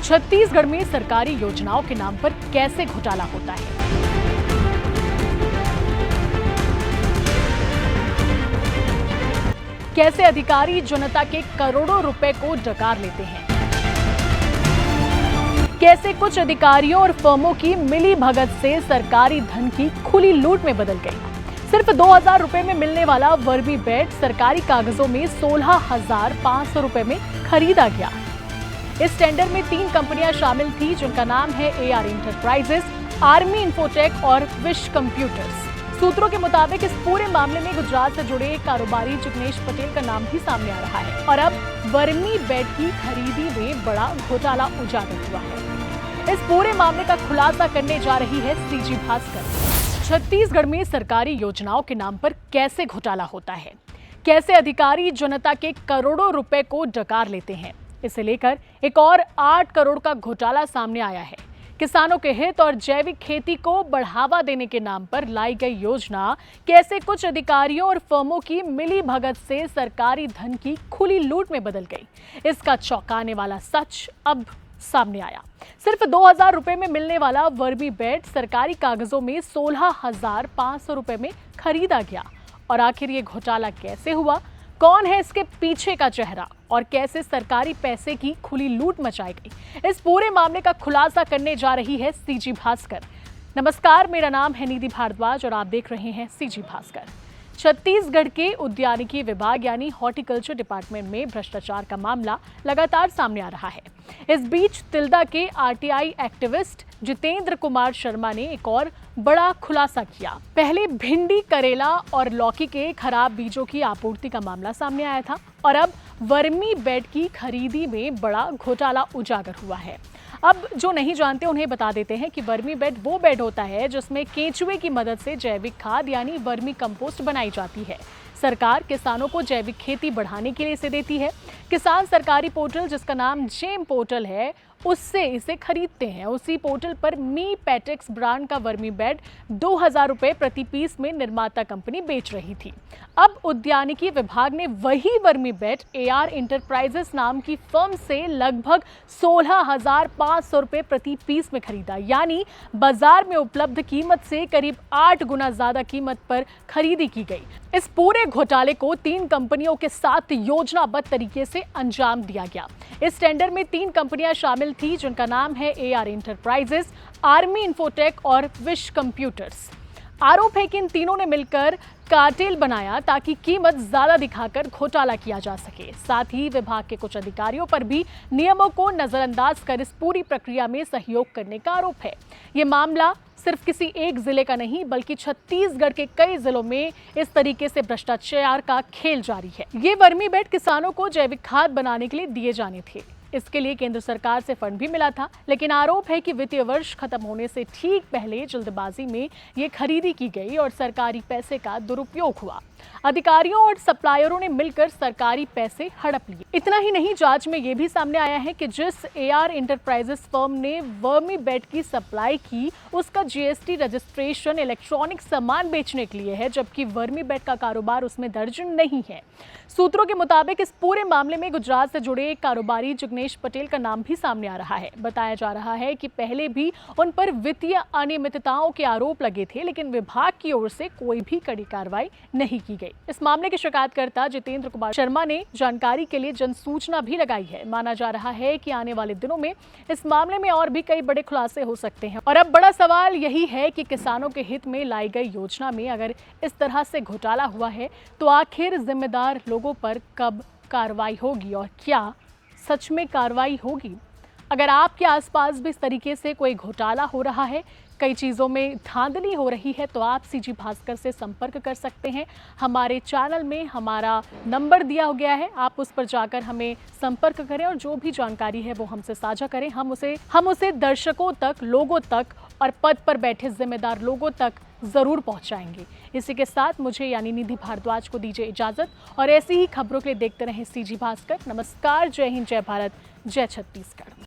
छत्तीसगढ़ में सरकारी योजनाओं के नाम पर कैसे घोटाला होता है। कैसे अधिकारी जनता के करोड़ों रुपए को डकार लेते हैं। कैसे कुछ अधिकारियों और फर्मों की मिली भगत से सरकारी धन की खुली लूट में बदल गई। सिर्फ 2000 रुपए में मिलने वाला वर्मी बेड सरकारी कागजों में 16,500 रुपए में खरीदा गया। इस टेंडर में 3 कंपनियां शामिल थी, जिनका नाम है AR इंटरप्राइजेस, आर्मी इन्फोटेक और विश कंप्यूटर्स। सूत्रों के मुताबिक इस पूरे मामले में गुजरात से जुड़े कारोबारी जिग्नेश पटेल का नाम भी सामने आ रहा है और अब वर्मी बेड की खरीदी में बड़ा घोटाला उजागर हुआ है। इस पूरे मामले का खुलासा करने जा रही है CG भास्कर। छत्तीसगढ़ में सरकारी योजनाओं के नाम पर कैसे घोटाला होता है, कैसे अधिकारी जनता के करोड़ों रुपए को डकार लेते हैं, इसे लेकर एक और 8 करोड़ का घोटाला सामने आया है। किसानों के हित और जैविक खेती को बढ़ावा देने के नाम पर लाई गई योजना कैसे कुछ अधिकारियों और फर्मों की मिली भगत से सरकारी धन की खुली लूट में बदल गई, इसका चौंकाने वाला सच अब सामने आया। सिर्फ 2000 रुपए में मिलने वाला वर्मी बेड सरकारी कागजों में 16,500 रुपए में खरीदा गया। और आखिर ये घोटाला कैसे हुआ, कौन है इसके पीछे का चेहरा और कैसे सरकारी पैसे की खुली लूट मचाई गई, इस पूरे मामले का खुलासा करने जा रही है CG भास्कर। नमस्कार, मेरा नाम है निधि भारद्वाज और आप देख रहे हैं CG भास्कर। छत्तीसगढ़ के उद्यानिकी विभाग यानी हॉर्टिकल्चर डिपार्टमेंट में भ्रष्टाचार का मामला लगातार सामने आ रहा है। इस बीच तिल्दा के RTI एक्टिविस्ट जितेंद्र कुमार शर्मा ने एक और बड़ा खुलासा किया। पहले भिंडी, करेला और लौकी के खराब बीजों की आपूर्ति का मामला सामने आया था और अब वर्मी बेड की खरीदी में बड़ा घोटाला उजागर हुआ है। अब जो नहीं जानते उन्हें बता देते हैं कि वर्मी बेड वो बेड होता है जिसमें केंचुए की मदद से जैविक खाद यानी वर्मी कंपोस्ट बनाई जाती है। सरकार किसानों को जैविक खेती बढ़ाने के लिए इसे देती है। किसान सरकारी पोर्टल, जिसका नाम जेम पोर्टल है, उससे इसे खरीदते हैं। उसी पोर्टल पर मी पैटेक्स ब्रांड का वर्मी बेड 2000 रुपए प्रति पीस में निर्माता कंपनी बेच रही थी। अब उद्यानिकी विभाग ने वही वर्मी बेड AR इंटरप्राइजेस नाम की फर्म से लगभग 16,500 रुपए प्रति पीस में खरीदा, यानी बाजार में उपलब्ध कीमत से करीब 8 गुना ज्यादा कीमत पर खरीदी की गई। इस पूरे घोटाले को 3 कंपनियों के साथ योजनाबद्ध तरीके से अंजाम दिया गया। इस टेंडर में 3 कंपनियां शामिल थी, जिनका नाम है AR इंटरप्राइजेस, आर्मी इन्फोटेक और विश कंप्यूटर्स। आरोप है कि इन तीनों ने मिलकर कार्टेल बनाया ताकि कीमत ज्यादा दिखाकर घोटाला किया जा सके। साथ ही विभाग के कुछ अधिकारियों पर भी नियमों को नजरअंदाज कर इस पूरी प्रक्रिया में सहयोग करने का आरोप है। ये मामला सिर्फ किसी एक जिले का नहीं, बल्कि छत्तीसगढ़ के कई जिलों में इस तरीके से भ्रष्टाचार का खेल जारी है। ये वर्मी बेड किसानों को जैविक खाद बनाने के लिए दिए जाने थे। इसके लिए केंद्र सरकार से फंड भी मिला था, लेकिन आरोप है कि वित्तीय वर्ष खत्म होने से ठीक पहले जल्दबाजी में ये खरीदी की गई और सरकारी पैसे का दुरुपयोग हुआ। अधिकारियों और सप्लायरों ने मिलकर सरकारी पैसे हड़प लिए। इतना ही नहीं, जांच में यह भी सामने आया है कि जिस AR इंटरप्राइजेस फर्म ने वर्मी बेड की सप्लाई की, उसका GST रजिस्ट्रेशन इलेक्ट्रॉनिक सामान बेचने के लिए है, जबकि वर्मी बेड का कारोबार उसमें दर्ज नहीं है। सूत्रों के मुताबिक इस पूरे मामले में गुजरात से जुड़े कारोबारी जिग्नेश पटेल का नाम भी सामने आ रहा है। बताया जा रहा है कि पहले भी उन पर वित्तीय अनियमितताओं के आरोप लगे थे, लेकिन विभाग की ओर से कोई भी कड़ी कार्रवाई नहीं की गई। इस मामले के शिकायतकर्ता जितेंद्र कुमार शर्मा ने जानकारी के लिए जनसूचना भी लगाई है। माना जा रहा है कि आने वाले दिनों में इस मामले में और भी कई बड़े खुलासे हो सकते हैं। और अब बड़ा सवाल यही है कि किसानों के हित में लाई गई योजना में अगर इस तरह से घोटाला हुआ है, तो आखिर जिम्मेदार लोगों पर कब कार्रवाई होगी और क्या सच में कार्रवाई होगी। अगर आपके आसपास भी इस तरीके से कोई घोटाला हो रहा है, कई चीज़ों में धांधली हो रही है, तो आप CG भास्कर से संपर्क कर सकते हैं। हमारे चैनल में हमारा नंबर दिया गया है, आप उस पर जाकर हमें संपर्क करें और जो भी जानकारी है वो हमसे साझा करें। हम उसे दर्शकों तक, लोगों तक और पद पर बैठे जिम्मेदार लोगों तक ज़रूर पहुंचाएंगे। इसी के साथ मुझे यानी निधि भारद्वाज को दीजिए इजाज़त और ऐसी ही खबरों के लिए देखते रहें CG भास्कर। नमस्कार, जय हिंद, जय भारत, जय छत्तीसगढ़।